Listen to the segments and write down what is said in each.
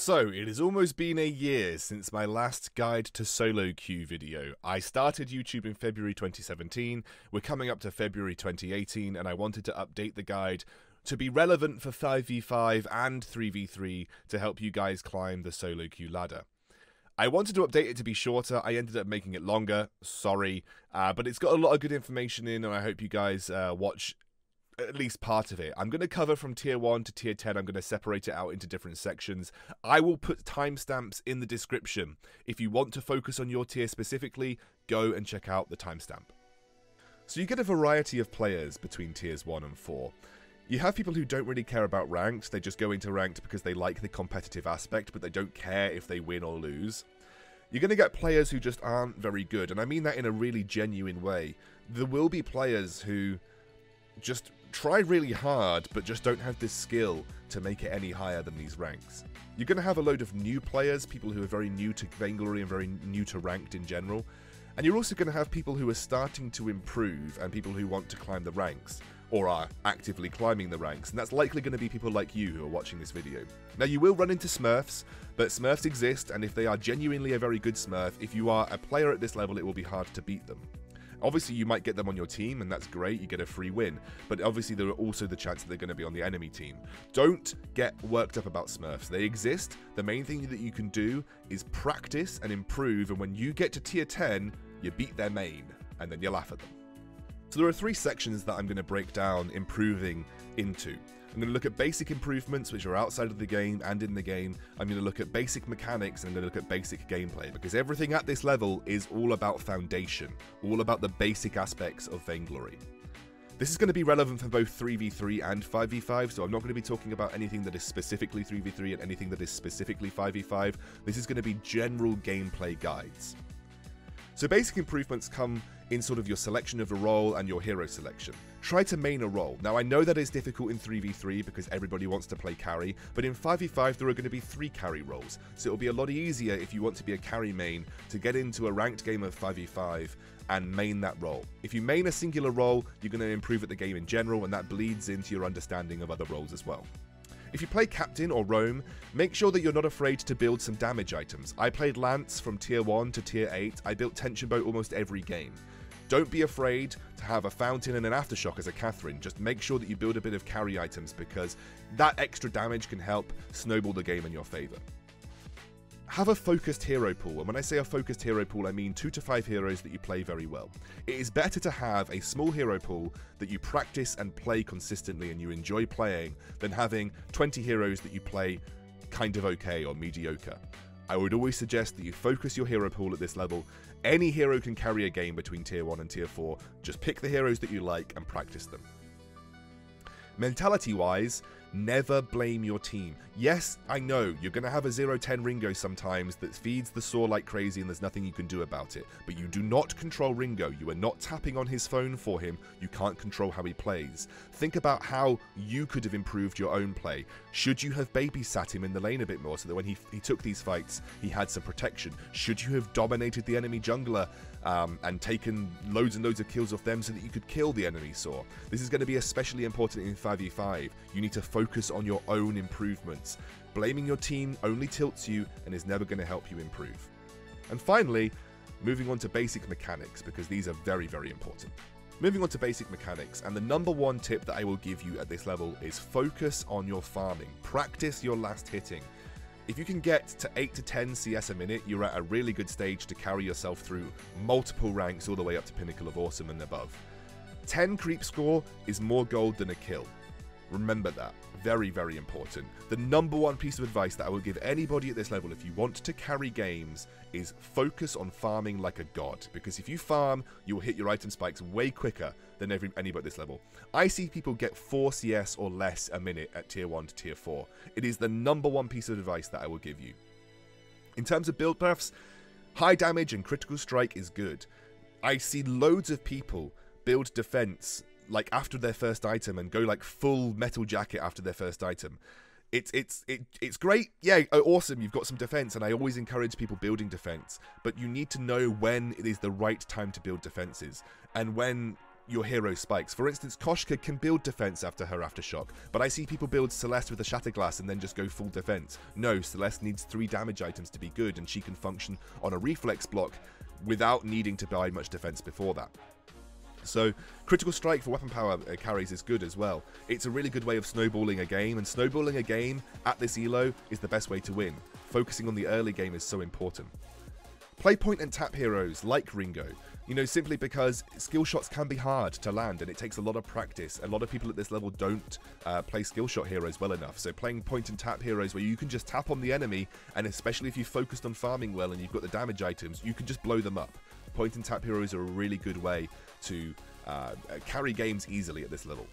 So, it has almost been a year since my last guide to solo queue video. I started YouTube in February 2017, we're coming up to February 2018, and I wanted to update the guide to be relevant for 5v5 and 3v3 to help you guys climb the solo queue ladder. I wanted to update it to be shorter, I ended up making it longer, sorry, but it's got a lot of good information in, and I hope you guys watch at least part of it. I'm going to cover from tier 1 to tier 10. I'm going to separate it out into different sections. I will put timestamps in the description. If you want to focus on your tier specifically, go and check out the timestamp. So you get a variety of players between tiers 1 and 4. You have people who don't really care about ranked. They just go into ranked because they like the competitive aspect, but they don't care if they win or lose. You're going to get players who just aren't very good, and I mean that in a really genuine way. There will be players who just try really hard, but just don't have this skill to make it any higher than these ranks. You're going to have a load of new players, people who are very new to Vainglory and very new to ranked in general. And you're also going to have people who are starting to improve and people who want to climb the ranks, or are actively climbing the ranks, and that's likely going to be people like you who are watching this video. Now, you will run into Smurfs, but Smurfs exist, and if they are genuinely a very good Smurf, if you are a player at this level, it will be hard to beat them. Obviously, you might get them on your team, and that's great, you get a free win, but obviously there are also the chance that they're going to be on the enemy team. Don't get worked up about Smurfs. They exist. The main thing that you can do is practice and improve, and when you get to tier 10, you beat their main, and then you laugh at them. So there are 3 sections that I'm going to break down improving into. I'm going to look at basic improvements, which are outside of the game and in the game. I'm going to look at basic mechanics, and I'm going to look at basic gameplay, because everything at this level is all about foundation, all about the basic aspects of Vainglory. This is going to be relevant for both 3v3 and 5v5, so I'm not going to be talking about anything that is specifically 3v3 and anything that is specifically 5v5. This is going to be general gameplay guides. So basic improvements come in sort of your selection of a role and your hero selection. Try to main a role. Now, I know that is difficult in 3v3 because everybody wants to play carry, but in 5v5 there are going to be 3 carry roles, so it'll be a lot easier if you want to be a carry main to get into a ranked game of 5v5 and main that role. If you main a singular role, you're going to improve at the game in general, and that bleeds into your understanding of other roles as well. If you play Captain or Roam, make sure that you're not afraid to build some damage items. I played Lance from tier 1 to tier 8, I built Tension Boat almost every game. Don't be afraid to have a Fountain and an Aftershock as a Catherine, just make sure that you build a bit of carry items because that extra damage can help snowball the game in your favour. Have a focused hero pool, and when I say a focused hero pool, I mean 2 to 5 heroes that you play very well. It is better to have a small hero pool that you practice and play consistently and you enjoy playing than having 20 heroes that you play kind of okay or mediocre. I would always suggest that you focus your hero pool at this level. Any hero can carry a game between tier 1 and tier 4, just pick the heroes that you like and practice them. Mentality-wise, never blame your team. Yes, I know, you're going to have a 0-10 Ringo sometimes that feeds the saw like crazy and there's nothing you can do about it. But you do not control Ringo. You are not tapping on his phone for him. You can't control how he plays. Think about how you could have improved your own play. Should you have babysat him in the lane a bit more so that when he took these fights, he had some protection? Should you have dominated the enemy jungler and taken loads and loads of kills off them so that you could kill the enemy saw? This is going to be especially important in 5v5. You need to focus on your own improvements. Blaming your team only tilts you and is never going to help you improve. And finally, moving on to basic mechanics, because these are very, very important. Moving on to basic mechanics, and the number 1 tip that I will give you at this level is focus on your farming. Practice your last hitting. If you can get to 8 to 10 CS a minute, you're at a really good stage to carry yourself through multiple ranks all the way up to Pinnacle of Awesome and above. 10 creep score is more gold than a kill. Remember that. Very, very important. The number 1 piece of advice that I will give anybody at this level if you want to carry games is focus on farming like a god. Because if you farm, you will hit your item spikes way quicker than anybody at this level. I see people get 4 CS or less a minute at tier 1 to tier 4. It is the number 1 piece of advice that I will give you. In terms of build paths, high damage and critical strike is good. I see loads of people build defense like after their first item and go like full metal jacket after their first item. It's great, yeah, awesome, you've got some defense, and I always encourage people building defense, but you need to know when it is the right time to build defenses and when your hero spikes. For instance, Koshka can build defense after her Aftershock, but I see people build Celeste with a Shatterglass and then just go full defense. No, Celeste needs 3 damage items to be good, and she can function on a reflex block without needing to buy much defense before that. So critical strike for weapon power carries is good as well. It's a really good way of snowballing a game, and snowballing a game at this elo is the best way to win. Focusing on the early game is so important. Play point and tap heroes like Ringo. You know, simply because skill shots can be hard to land and it takes a lot of practice. A lot of people at this level don't play skill shot heroes well enough. So playing point and tap heroes where you can just tap on the enemy, and especially if you focused on farming well and you've got the damage items, you can just blow them up. Point and tap heroes are a really good way to carry games easily at this level.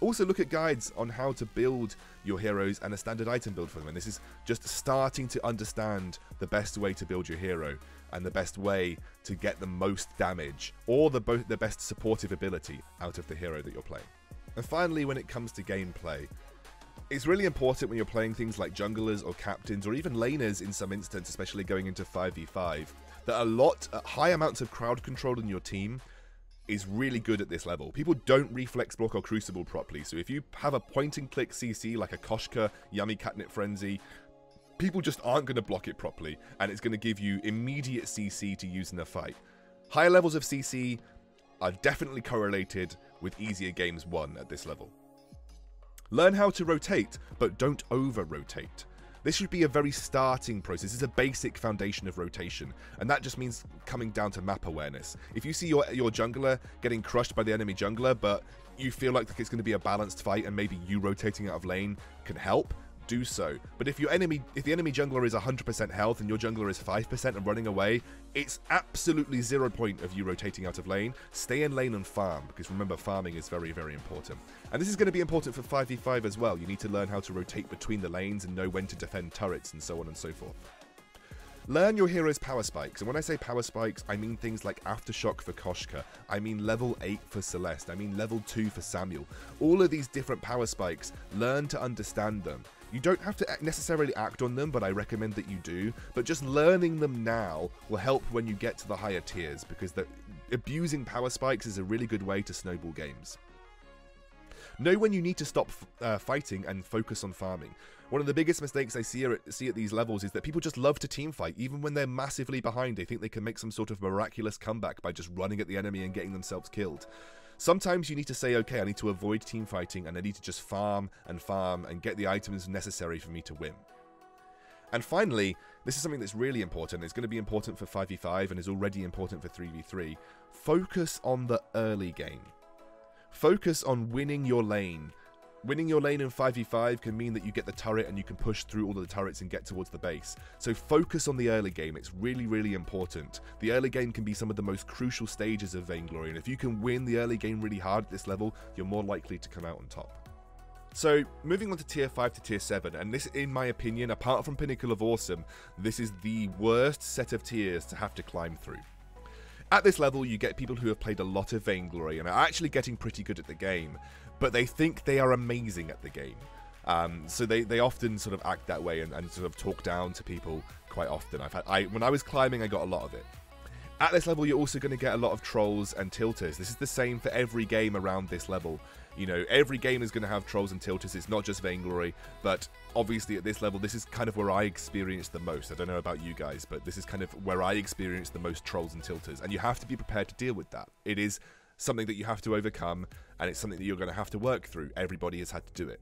Also look at guides on how to build your heroes and a standard item build for them, and this is just starting to understand the best way to build your hero and the best way to get the most damage or the best supportive ability out of the hero that you're playing. And finally, when it comes to gameplay, it's really important when you're playing things like junglers or captains or even laners in some instance, especially going into 5v5, that high amounts of crowd control in your team is really good at this level. People don't reflex block or crucible properly, so if you have a point and click CC like a Koshka, Yummy Catnip Frenzy, people just aren't going to block it properly, and it's going to give you immediate CC to use in a fight. Higher levels of CC are definitely correlated with easier games won at this level. Learn how to rotate, but don't over-rotate. This should be a very starting process. This is a basic foundation of rotation, and that just means coming down to map awareness. If you see your jungler getting crushed by the enemy jungler, but you feel like it's going to be a balanced fight and maybe you rotating out of lane can help, do so. But if the enemy jungler is 100% health and your jungler is 5% and running away, it's absolutely 0 point of you rotating out of lane. Stay in lane and farm, because remember, farming is very, very important. And this is going to be important for 5v5 as well. You need to learn how to rotate between the lanes and know when to defend turrets and so on and so forth. Learn your hero's power spikes, and when I say power spikes, I mean things like Aftershock for Koshka, I mean level 8 for Celeste, I mean level 2 for Samuel. All of these different power spikes, learn to understand them. You don't have to necessarily act on them, but I recommend that you do. But just learning them now will help when you get to the higher tiers, because abusing power spikes is a really good way to snowball games. Know when you need to stop fighting and focus on farming. One of the biggest mistakes I see at these levels is that people just love to teamfight, even when they're massively behind. They think they can make some sort of miraculous comeback by just running at the enemy and getting themselves killed. Sometimes you need to say, okay, I need to avoid team fighting and I need to just farm and get the items necessary for me to win. And finally, this is something that's really important. It's going to be important for 5v5 and is already important for 3v3. Focus on the early game. Focus on winning your lane. Winning your lane in 5v5 can mean that you get the turret and you can push through all of the turrets and get towards the base. So focus on the early game. It's really, really important. The early game can be some of the most crucial stages of Vainglory, and if you can win the early game really hard at this level, you're more likely to come out on top. So, moving on to Tier 5 to Tier 7, and this, in my opinion, apart from Pinnacle of Awesome, this is the worst set of tiers to have to climb through. At this level, you get people who have played a lot of Vainglory and are actually getting pretty good at the game, but they think they are amazing at the game. So they often sort of act that way and sort of talk down to people quite often. When I was climbing, I got a lot of it. At this level, you're also going to get a lot of trolls and tilters. This is the same for every game around this level. You know, every game is going to have trolls and tilters. It's not just Vainglory, but obviously at this level, this is kind of where I experienced the most. I don't know about you guys, but this is kind of where I experienced the most trolls and tilters, and you have to be prepared to deal with that. It is something that you have to overcome, and it's something that you're going to have to work through. Everybody has had to do it.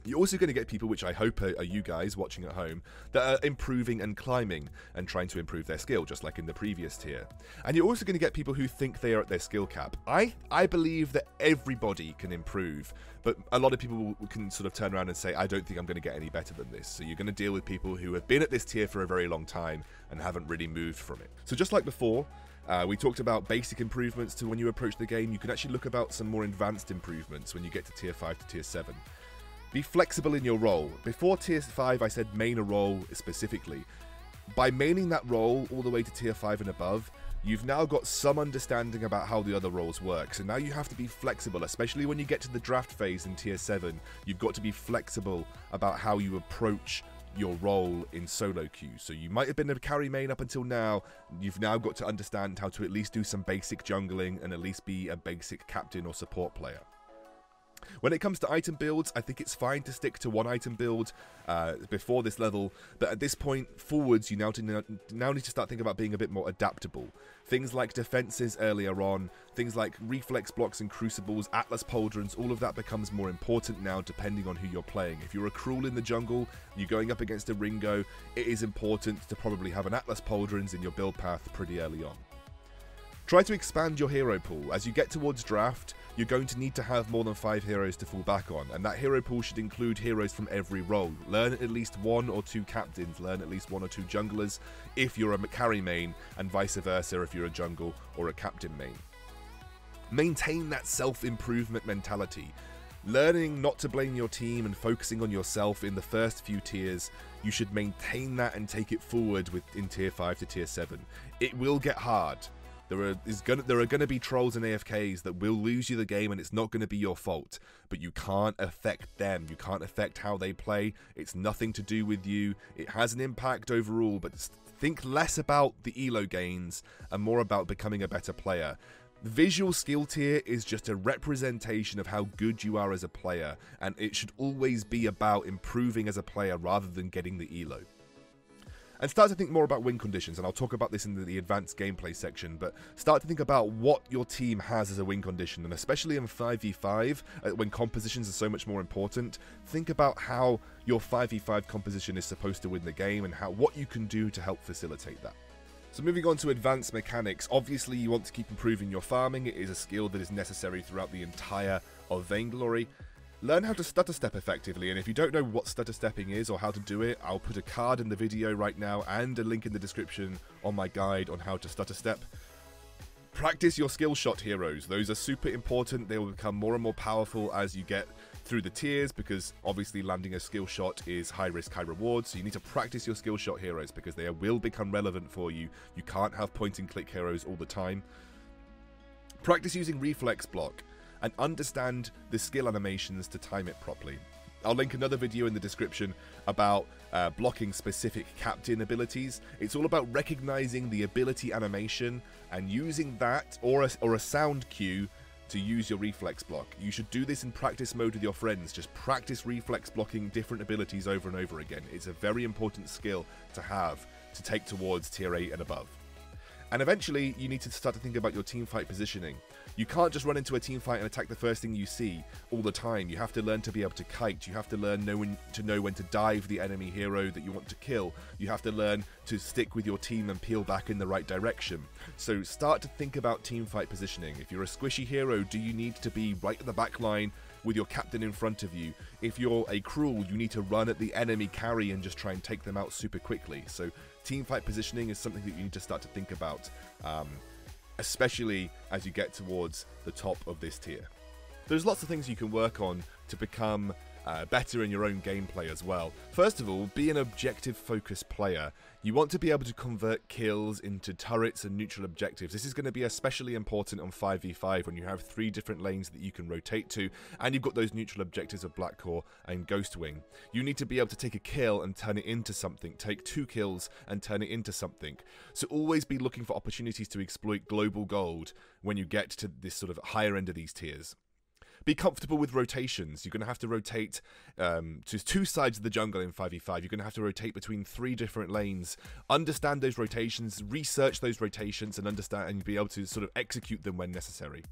You're also going to get people, which I hope are you guys watching at home, that are improving and climbing and trying to improve their skill, just like in the previous tier. And you're also going to get people who think they are at their skill cap. I believe that everybody can improve, but a lot of people can sort of turn around and say, I don't think I'm going to get any better than this. So you're going to deal with people who have been at this tier for a very long time and haven't really moved from it. So just like before, we talked about basic improvements to when you approach the game. You can actually look about some more advanced improvements when you get to Tier 5 to Tier 7. Be flexible in your role. Before Tier 5, I said main a role specifically. By maining that role all the way to Tier 5 and above, you've now got some understanding about how the other roles work. So now you have to be flexible, especially when you get to the draft phase in Tier 7. You've got to be flexible about how you approach your role in solo queue. So you might have been a carry main up until now. You've now got to understand how to at least do some basic jungling and at least be a basic captain or support player. When it comes to item builds, I think it's fine to stick to one item build before this level, but at this point forwards, you now need to start thinking about being a bit more adaptable. Things like defenses earlier on, things like reflex blocks and crucibles, Atlas pauldrons, all of that becomes more important now depending on who you're playing. If you're a Cruel in the jungle, you're going up against a Ringo, it is important to probably have an Atlas pauldrons in your build path pretty early on. Try to expand your hero pool. As you get towards draft, you're going to need to have more than 5 heroes to fall back on, and that hero pool should include heroes from every role. Learn at least 1 or 2 captains, learn at least 1 or 2 junglers if you're a carry main, and vice versa if you're a jungle or a captain main. Maintain that self-improvement mentality. Learning not to blame your team and focusing on yourself in the first few tiers, you should maintain that and take it forward in tier 5 to tier 7. It will get hard. There are going to be trolls and AFKs that will lose you the game, and it's not going to be your fault. But you can't affect them. You can't affect how they play. It's nothing to do with you. It has an impact overall, but think less about the elo gains and more about becoming a better player. Visual skill tier is just a representation of how good you are as a player, and it should always be about improving as a player rather than getting the elo. And start to think more about win conditions, and I'll talk about this in the advanced gameplay section, but start to think about what your team has as a win condition, and especially in 5v5, when compositions are so much more important, think about how your 5v5 composition is supposed to win the game, and what you can do to help facilitate that. So moving on to advanced mechanics, obviously you want to keep improving your farming. It is a skill that is necessary throughout the entire of Vainglory. Learn how to stutter step effectively, and if you don't know what stutter stepping is or how to do it, I'll put a card in the video right now and a link in the description on my guide on how to stutter step. Practice your skill shot heroes. Those are super important. They will become more and more powerful as you get through the tiers, because obviously landing a skill shot is high risk, high reward, so you need to practice your skill shot heroes because they will become relevant for you. You can't have point and click heroes all the time. Practice using reflex block and understand the skill animations to time it properly. I'll link another video in the description about blocking specific captain abilities. It's all about recognizing the ability animation and using that or a sound cue to use your reflex block. You should do this in practice mode with your friends. Just practice reflex blocking different abilities over and over again. It's a very important skill to have to take towards tier 8 and above. And eventually, you need to start to think about your teamfight positioning. You can't just run into a teamfight and attack the first thing you see all the time. You have to learn to be able to kite. You have to learn to know when to dive the enemy hero that you want to kill. You have to learn to stick with your team and peel back in the right direction. So start to think about teamfight positioning. If you're a squishy hero, do you need to be right at the back line with your captain in front of you? If you're a Cruel, you need to run at the enemy carry and just try and take them out super quickly. So teamfight positioning is something that you need to start to think about, especially as you get towards the top of this tier. There's lots of things you can work on to become better in your own gameplay as well. First of all, be an objective focused player. You want to be able to convert kills into turrets and neutral objectives. This is going to be especially important on 5v5 when you have 3 different lanes that you can rotate to, and you've got those neutral objectives of Black Core and Ghostwing. You need to be able to take a kill and turn it into something, take 2 kills and turn it into something. So always be looking for opportunities to exploit global gold when you get to this sort of higher end of these tiers. Be comfortable with rotations. You're going to have to rotate to 2 sides of the jungle in 5v5. You're going to have to rotate between 3 different lanes. Understand those rotations, research those rotations, and understand and be able to sort of execute them when necessary.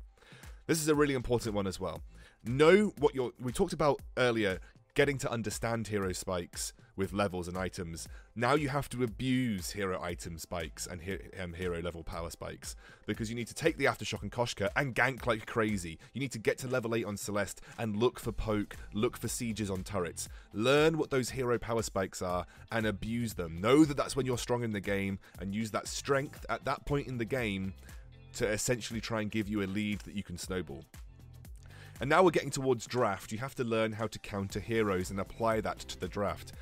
This is a really important one as well. Know what we talked about earlier, getting to understand hero spikes with levels and items. Now you have to abuse hero item spikes and hero level power spikes, because you need to take the Aftershock and Koshka and gank like crazy. You need to get to level 8 on Celeste and look for poke, look for sieges on turrets. Learn what those hero power spikes are and abuse them. Know that that's when you're strong in the game, and use that strength at that point in the game to essentially try and give you a lead that you can snowball. And now we're getting towards draft. You have to learn how to counter heroes and apply that to the draft.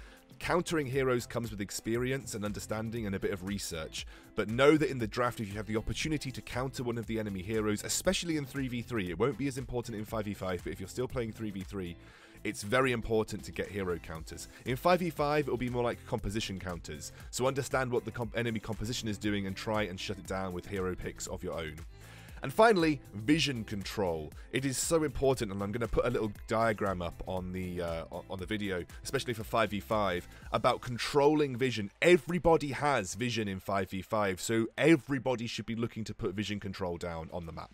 Countering heroes comes with experience and understanding and a bit of research, but know that in the draft, if you have the opportunity to counter one of the enemy heroes, especially in 3v3, it won't be as important in 5v5, but if you're still playing 3v3, it's very important to get hero counters. In 5v5, it'll be more like composition counters, so understand what the enemy composition is doing and try and shut it down with hero picks of your own. And finally, vision control. It is so important, and I'm going to put a little diagram up on the video, especially for 5v5, about controlling vision. Everybody has vision in 5v5, so everybody should be looking to put vision control down on the map.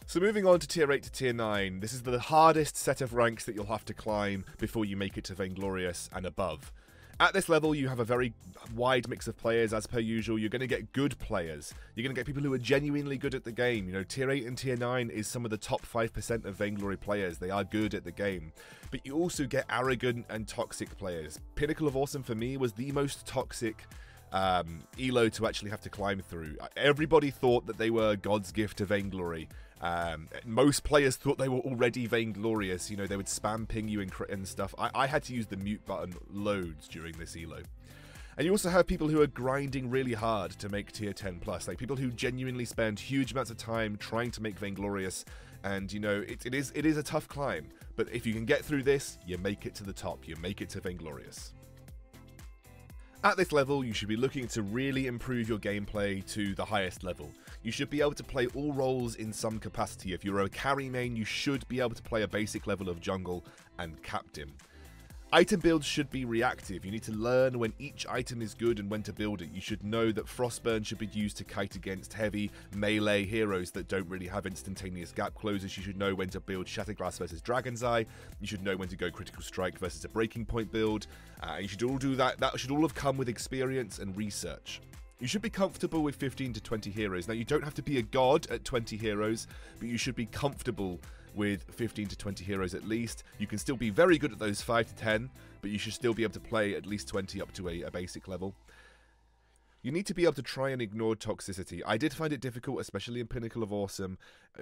So moving on to tier 8 to tier 9, this is the hardest set of ranks that you'll have to climb before you make it to Vainglorious and above. At this level, you have a very wide mix of players, as per usual. You're going to get good players. You're going to get people who are genuinely good at the game. You know, tier 8 and tier 9 is some of the top 5% of Vainglory players. They are good at the game. But you also get arrogant and toxic players. Pinnacle of Awesome, for me, was the most toxic elo to actually have to climb through. Everybody thought that they were God's gift to Vainglory. Most players thought they were already Vainglorious. You know, they would spam ping you and stuff. I had to use the mute button loads during this elo. And you also have people who are grinding really hard to make tier 10 plus, like people who genuinely spend huge amounts of time trying to make Vainglorious. And you know, it is a tough climb, but if you can get through this, you make it to the top. You make it to Vainglorious. At this level, you should be looking to really improve your gameplay to the highest level. You should be able to play all roles in some capacity. If you're a carry main, you should be able to play a basic level of jungle and captain. Item builds should be reactive. You need to learn when each item is good and when to build it. You should know that Frostburn should be used to kite against heavy melee heroes that don't really have instantaneous gap closers. You should know when to build Shatterglass versus Dragon's Eye. You should know when to go Critical Strike versus a Breaking Point build. You should all do that. That should all have come with experience and research. You should be comfortable with 15 to 20 heroes. Now, you don't have to be a god at 20 heroes, but you should be comfortable with 15 to 20 heroes at least. You can still be very good at those 5 to 10, but you should still be able to play at least 20 up to a basic level. You need to be able to try and ignore toxicity. I did find it difficult, especially in Pinnacle of Awesome,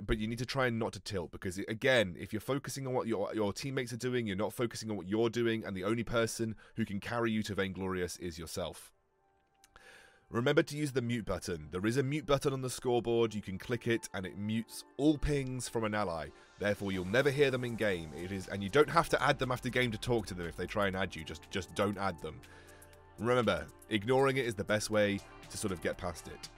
but you need to try and not to tilt, because again, if you're focusing on what your teammates are doing, you're not focusing on what you're doing, and the only person who can carry you to Vainglorious is yourself. Remember to use the mute button. There is a mute button on the scoreboard. You can click it and it mutes all pings from an ally. Therefore, you'll never hear them in game. And you don't have to add them after game to talk to them if they try and add you. Just don't add them. Remember, ignoring it is the best way to sort of get past it.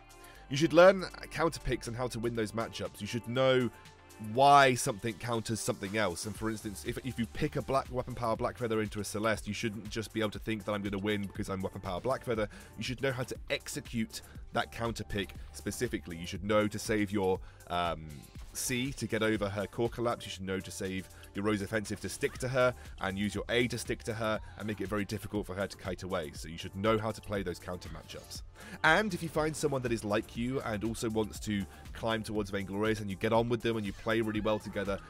You should learn counter picks and how to win those matchups. You should know why something counters something else. And for instance, if you pick a weapon power Blackfeather into a Celeste, you shouldn't just be able to think that I'm going to win because I'm weapon power Blackfeather. You should know how to execute that counter pick specifically. You should know to save your C to get over her core collapse. You should know to save your Rose offensive to stick to her, and use your A to stick to her and make it very difficult for her to kite away. So you should know how to play those counter matchups. And if you find someone that is like you and also wants to climb towards Vainglorious and you get on with them and you play really well together,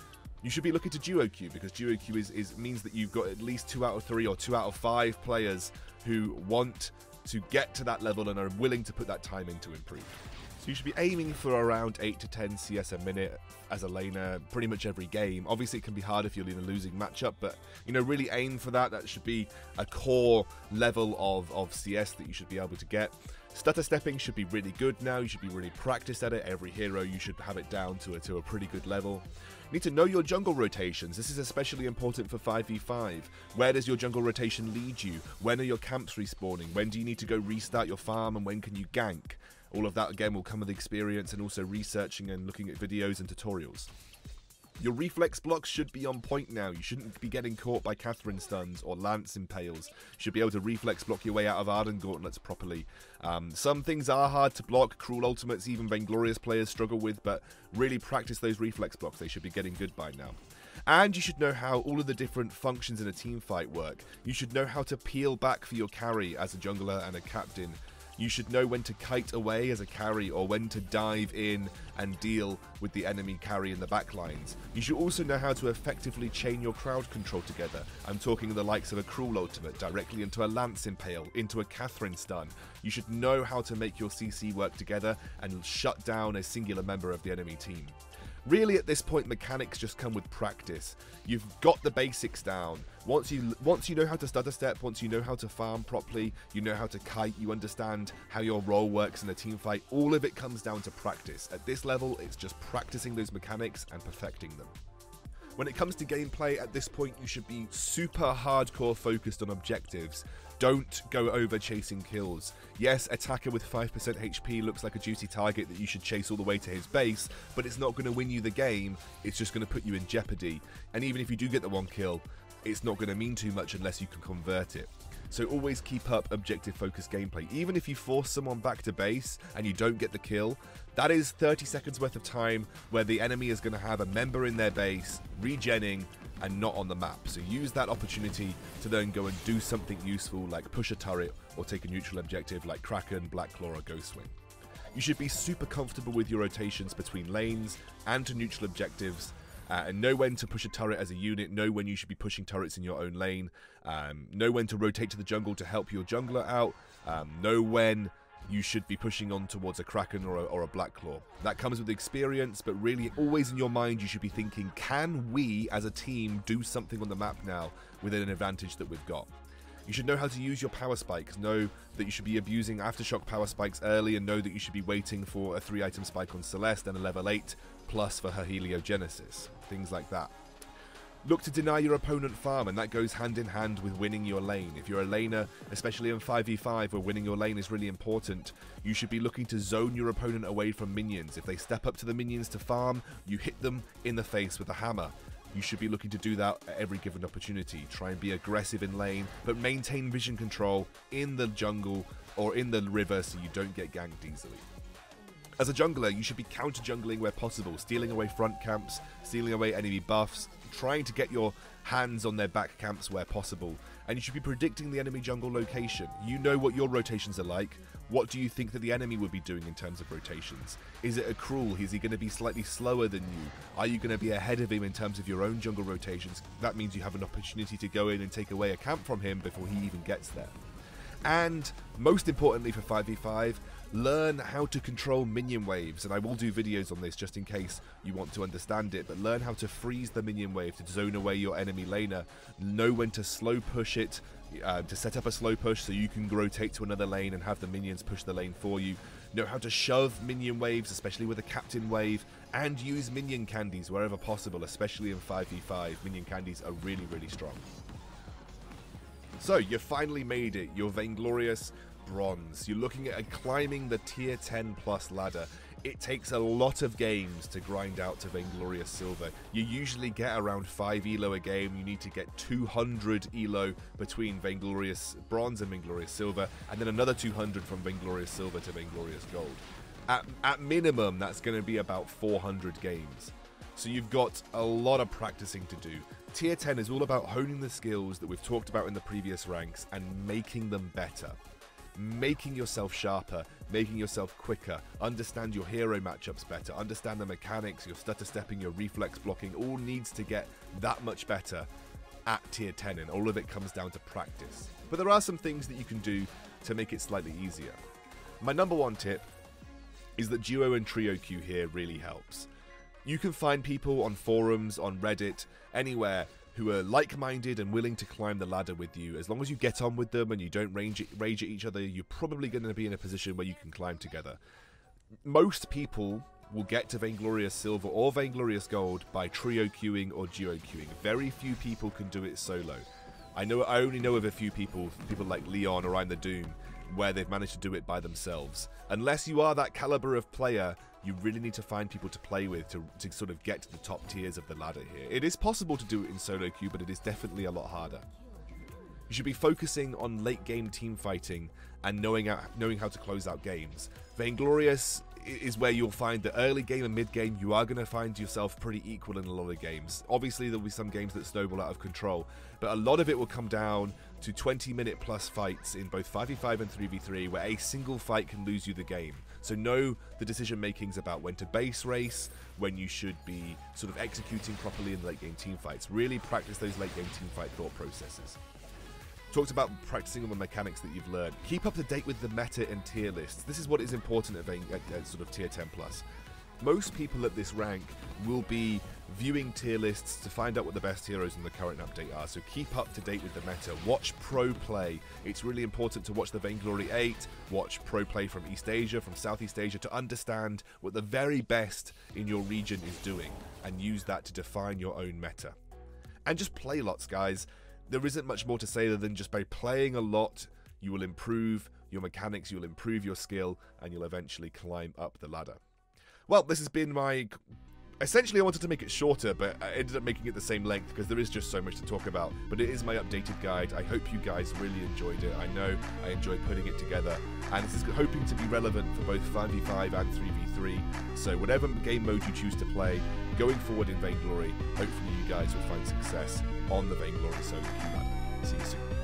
you should be looking to duo queue, because duo queue means that you've got at least 2 out of 3 or 2 out of 5 players who want to get to that level and are willing to put that time in to improve. So you should be aiming for around 8 to 10 CS a minute as a laner pretty much every game. Obviously, it can be hard if you're in a losing matchup, but you know, really aim for that. That should be a core level of CS that you should be able to get. Stutter stepping should be really good now. You should be really practiced at it. Every hero, you should have it down to a pretty good level. You need to know your jungle rotations. This is especially important for 5v5. Where does your jungle rotation lead you? When are your camps respawning? When do you need to go restart your farm, and when can you gank? All of that, again, will come with experience and also researching and looking at videos and tutorials. Your reflex blocks should be on point now. You shouldn't be getting caught by Catherine stuns or Lance impales. You should be able to reflex block your way out of Arden gauntlets properly. Some things are hard to block. Cruel ultimates, even Vainglorious players struggle with, but really practice those reflex blocks. They should be getting good by now. And you should know how all of the different functions in a team fight work. You should know how to peel back for your carry as a jungler and a captain. You should know when to kite away as a carry, or when to dive in and deal with the enemy carry in the backlines. You should also know how to effectively chain your crowd control together. I'm talking the likes of a Cruel ultimate directly into a Lance impale, into a Catherine stun. You should know how to make your CC work together and shut down a singular member of the enemy team. Really, at this point, mechanics just come with practice. You've got the basics down. Once you know how to stutter step, once you know how to farm properly, you know how to kite, you understand how your role works in a team fight, all of it comes down to practice. At this level, it's just practicing those mechanics and perfecting them. When it comes to gameplay, at this point you should be super hardcore focused on objectives. Don't go over chasing kills. Yes, attacker with 5% HP looks like a juicy target that you should chase all the way to his base, but it's not going to win you the game, it's just going to put you in jeopardy. And even if you do get the one kill, it's not going to mean too much unless you can convert it. So always keep up objective focused gameplay. Even if you force someone back to base and you don't get the kill, that is 30 seconds worth of time where the enemy is going to have a member in their base, regenning, and not on the map. So use that opportunity to then go and do something useful like push a turret or take a neutral objective like Kraken, Black Claw, or Ghostwing. You should be super comfortable with your rotations between lanes and to neutral objectives, and know when to push a turret as a unit, know when you should be pushing turrets in your own lane, know when to rotate to the jungle to help your jungler out, know when you should be pushing on towards a Kraken or a Black Claw. That comes with experience, but really always in your mind you should be thinking, can we as a team do something on the map now with an advantage that we've got? You should know how to use your power spikes, know that you should be abusing aftershock power spikes early, and know that you should be waiting for a 3-item spike on Celeste and a level 8 plus for her heliogenesis, things like that. Look to deny your opponent farm, and that goes hand in hand with winning your lane. If you're a laner, especially in 5v5 where winning your lane is really important, you should be looking to zone your opponent away from minions. If they step up to the minions to farm, you hit them in the face with a hammer. You should be looking to do that at every given opportunity. Try and be aggressive in lane, but maintain vision control in the jungle or in the river so you don't get ganked easily. As a jungler, you should be counter-jungling where possible, stealing away front camps, stealing away enemy buffs, trying to get your hands on their back camps where possible, and you should be predicting the enemy jungle location. You know what your rotations are like. What do you think that the enemy would be doing in terms of rotations? Is it a cruel? Is he going to be slightly slower than you? Are you going to be ahead of him in terms of your own jungle rotations? That means you have an opportunity to go in and take away a camp from him before he even gets there. And most importantly for 5v5, learn how to control minion waves, and I will do videos on this just in case you want to understand it, but learn how to freeze the minion wave to zone away your enemy laner. Know when to slow push it, to set up a slow push so you can rotate to another lane and have the minions push the lane for you. Know how to shove minion waves, especially with a captain wave, and use minion candies wherever possible, especially in 5v5. Minion candies are really, really strong. So, you finally made it. You're Vainglorious Bronze. You're looking at climbing the tier 10 plus ladder. It takes a lot of games to grind out to Vainglorious Silver. You usually get around 5 elo a game. You need to get 200 elo between Vainglorious Bronze and Vainglorious Silver, and then another 200 from Vainglorious Silver to Vainglorious Gold. At minimum, that's going to be about 400 games. So you've got a lot of practicing to do. Tier 10 is all about honing the skills that we've talked about in the previous ranks and making them better. Making yourself sharper, making yourself quicker, understand your hero matchups better, understand the mechanics, your stutter stepping, your reflex blocking, all needs to get that much better at tier 10, and all of it comes down to practice. But there are some things that you can do to make it slightly easier. My number one tip is that duo and trio queue here really helps. You can find people on forums, on Reddit, anywhere who are like-minded and willing to climb the ladder with you. As long as you get on with them and you don't rage at each other, you're probably going to be in a position where you can climb together. Most people will get to Vainglorious Silver or Vainglorious Gold by trio queuing or duo queuing. Very few people can do it solo. I only know of a few people like Leon or I'm the Doom, where they've managed to do it by themselves. Unless you are that caliber of player, you really need to find people to play with to sort of get to the top tiers of the ladder here. It is possible to do it in solo queue, but it is definitely a lot harder. You should be focusing on late game team fighting and knowing how to close out games. Vainglorious is where you'll find that early game and mid game you are going to find yourself pretty equal in a lot of games. Obviously there'll be some games that snowball out of control, but a lot of it will come down to 20-minute plus fights in both 5v5 and 3v3 where a single fight can lose you the game. So know the decision makings about when to base race, when you should be sort of executing properly in late game team fights. Really practice those late game team fight thought processes. Talked about practicing on the mechanics that you've learned. Keep up to date with the meta and tier lists. This is what is important at sort of tier 10 plus. Most people at this rank will be viewing tier lists to find out what the best heroes in the current update are, so keep up to date with the meta. Watch pro play. It's really important to watch the Vainglory 8, watch pro play from East Asia, from Southeast Asia, to understand what the very best in your region is doing, and use that to define your own meta. And just play lots, guys. There isn't much more to say other than just by playing a lot, you will improve your mechanics, you'll improve your skill, and you'll eventually climb up the ladder. Well, this has been my... Essentially, I wanted to make it shorter, but I ended up making it the same length because there is just so much to talk about. But it is my updated guide. I hope you guys really enjoyed it. I know I enjoyed putting it together. And this is hoping to be relevant for both 5v5 and 3v3. So whatever game mode you choose to play, going forward in Vainglory, hopefully you guys will find success on the Vainglory solo queue ladder. See you soon.